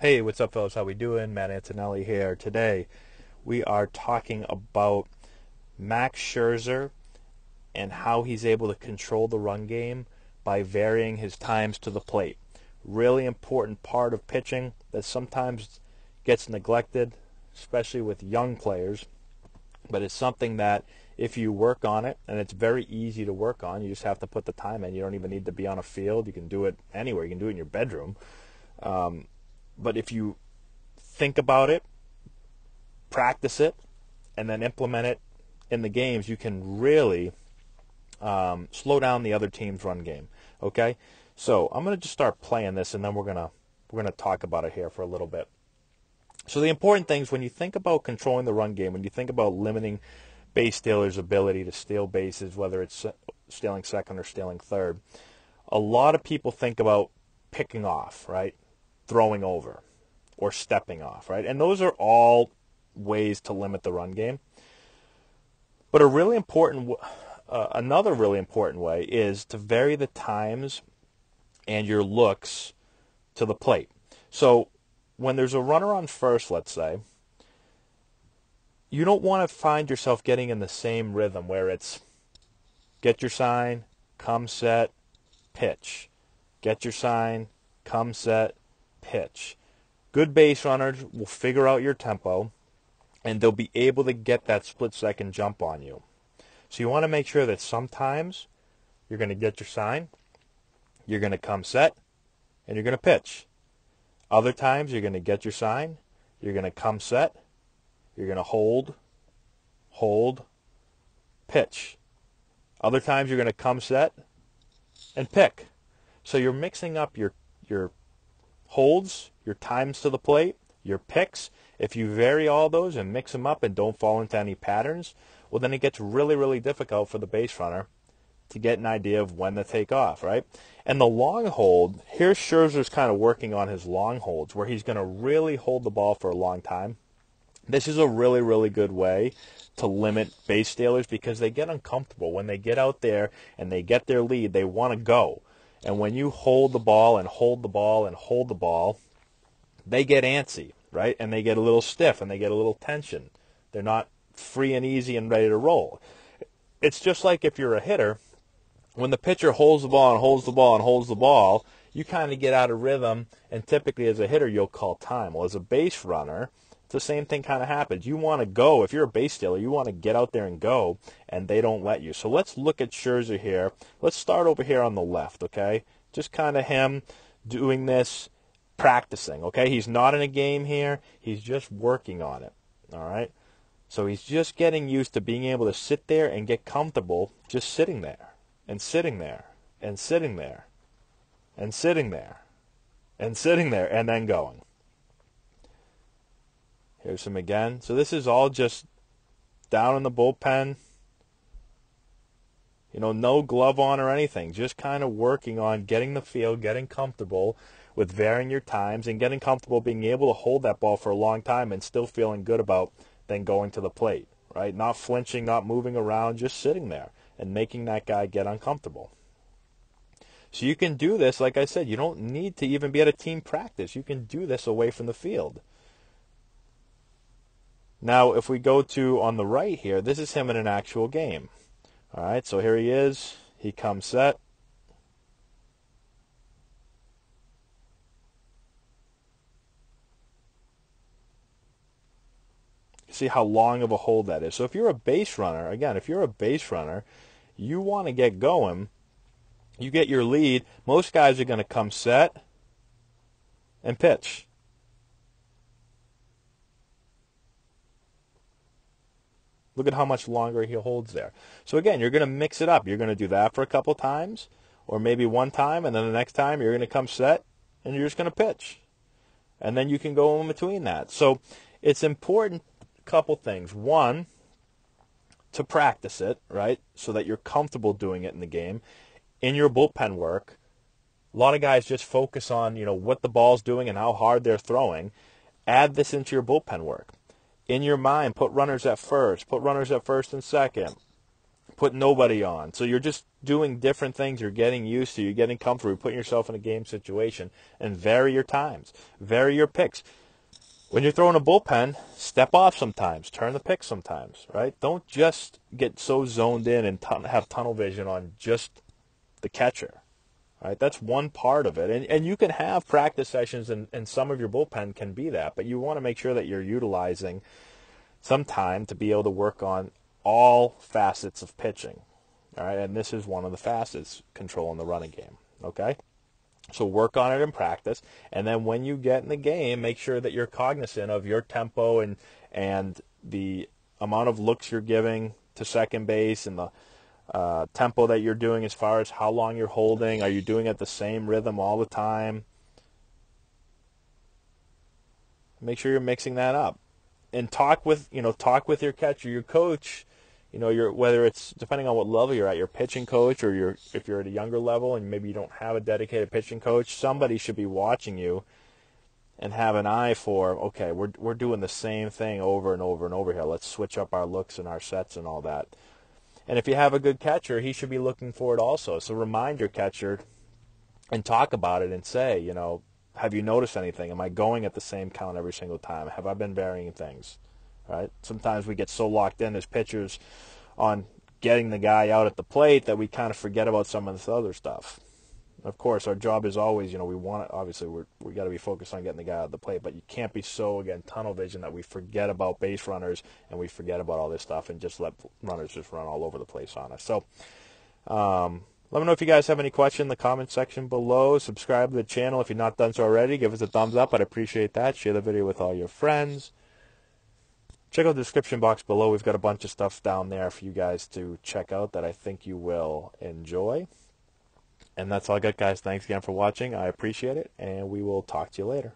Hey, what's up, fellas? How we doing? Matt Antonelli here. Today, we are talking about Max Scherzer and how he's able to control the run game by varying his times to the plate. Really important part of pitching that sometimes gets neglected, especially with young players. But it's something that if you work on it, and it's very easy to work on, you just have to put the time in. You don't even need to be on a field. You can do it anywhere. You can do it in your bedroom. But if you think about it, practice it, and then implement it in the games, you can really slow down the other team's run game. Okay, so I'm gonna just start playing this, and then we're gonna talk about it here for a little bit. So the important things when you think about controlling the run game, when you think about limiting base stealers' ability to steal bases, whether it's stealing second or stealing third, a lot of people think about picking off, right? Throwing over or stepping off, right? And those are all ways to limit the run game. But another really important way is to vary the times and your looks to the plate. So when there's a runner on first, let's say, you don't want to find yourself getting in the same rhythm where it's get your sign, come set, pitch. Get your sign, come set, pitch. Good base runners will figure out your tempo, and they'll be able to get that split-second jump on you. So you want to make sure that sometimes you're going to get your sign, you're going to come set, and you're going to pitch. Other times you're going to get your sign, you're going to come set, you're going to hold, pitch. Other times you're going to come set and pick. So you're mixing up your holds, your times to the plate, your picks. If you vary all those and mix them up and don't fall into any patterns, well, then it gets really, really difficult for the base runner to get an idea of when to take off, right? And the long hold, here's Scherzer's kind of working on his long holds where he's going to really hold the ball for a long time. This is a really, really good way to limit base stealers because they get uncomfortable. When they get out there and they get their lead, they want to go. And when you hold the ball and hold the ball and hold the ball, they get antsy, right? And they get a little stiff and they get a little tension. They're not free and easy and ready to roll. It's just like if you're a hitter, when the pitcher holds the ball and holds the ball and holds the ball, you kind of get out of rhythm, and typically as a hitter, you'll call time. Well, as a base runner, it's the same thing kind of happens. You want to go. If you're a base stealer, you want to get out there and go, and they don't let you. So let's look at Scherzer here. Let's start over here on the left, okay? Just kind of him doing this, practicing, okay? He's not in a game here. He's just working on it, all right? So he's just getting used to being able to sit there and get comfortable just sitting there and sitting there and sitting there and sitting there and sitting there and then going. Here's him again. So this is all just down in the bullpen. You know, no glove on or anything. Just kind of working on getting the feel, getting comfortable with varying your times and getting comfortable being able to hold that ball for a long time and still feeling good about then going to the plate, right? Not flinching, not moving around, just sitting there and making that guy get uncomfortable. So you can do this, like I said, you don't need to even be at a team practice. You can do this away from the field. Now, if we go to on the right here, this is him in an actual game. All right, so here he is. He comes set. See how long of a hold that is. So if you're a base runner, again, if you're a base runner, you want to get going. You get your lead. Most guys are going to come set and pitch. Look at how much longer he holds there. So again, you're going to mix it up. You're going to do that for a couple times, or maybe one time, and then the next time you're going to come set, and you're just going to pitch. And then you can go in between that. So it's important, a couple things. One, to practice it, right, so that you're comfortable doing it in the game. In your bullpen work, a lot of guys just focus on, what the ball's doing and how hard they're throwing. Add this into your bullpen work. In your mind, put runners at first and second. put nobody on. So you're just doing different things. You're getting used to, you're getting comfortable, you're putting yourself in a game situation, and vary your times, vary your picks. When you're throwing a bullpen, step off sometimes, turn the pick sometimes, right? Don't just get so zoned in and have tunnel vision on just the catcher, right? That's one part of it. And you can have practice sessions, and some of your bullpen can be that, but you want to make sure that you're utilizing some time to be able to work on all facets of pitching, all right? And this is one of the facets, controlling the running game, okay? So work on it in practice, and then when you get in the game, make sure that you're cognizant of your tempo and the amount of looks you're giving to second base and the tempo that you're doing as far as how long you're holding. Are you doing it the same rhythm all the time? Make sure you're mixing that up, and talk with your catcher, your coach. Whether it's depending on what level you're at, your pitching coach, or if you're at a younger level and maybe you don't have a dedicated pitching coach, somebody should be watching you and have an eye for, okay, we're doing the same thing over and over and over here. Let's switch up our looks and our sets and all that. And if you have a good catcher, he should be looking for it also. So remind your catcher and talk about it and say, have you noticed anything? Am I going at the same count every single time? Have I been varying things? Right? Sometimes we get so locked in as pitchers on getting the guy out at the plate that we kind of forget about some of this other stuff. Of course, our job is always, we got to be focused on getting the guy out at the plate, but you can't be so, again, tunnel vision that we forget about base runners and we forget about all this stuff and just let runners just run all over the place on us. So let me know if you guys have any questions in the comment section below. Subscribe to the channel if you're not done so already. Give us a thumbs up. I'd appreciate that. Share the video with all your friends. Check out the description box below. We've got a bunch of stuff down there for you guys to check out that I think you will enjoy. And that's all I got, guys. Thanks again for watching. I appreciate it, and we will talk to you later.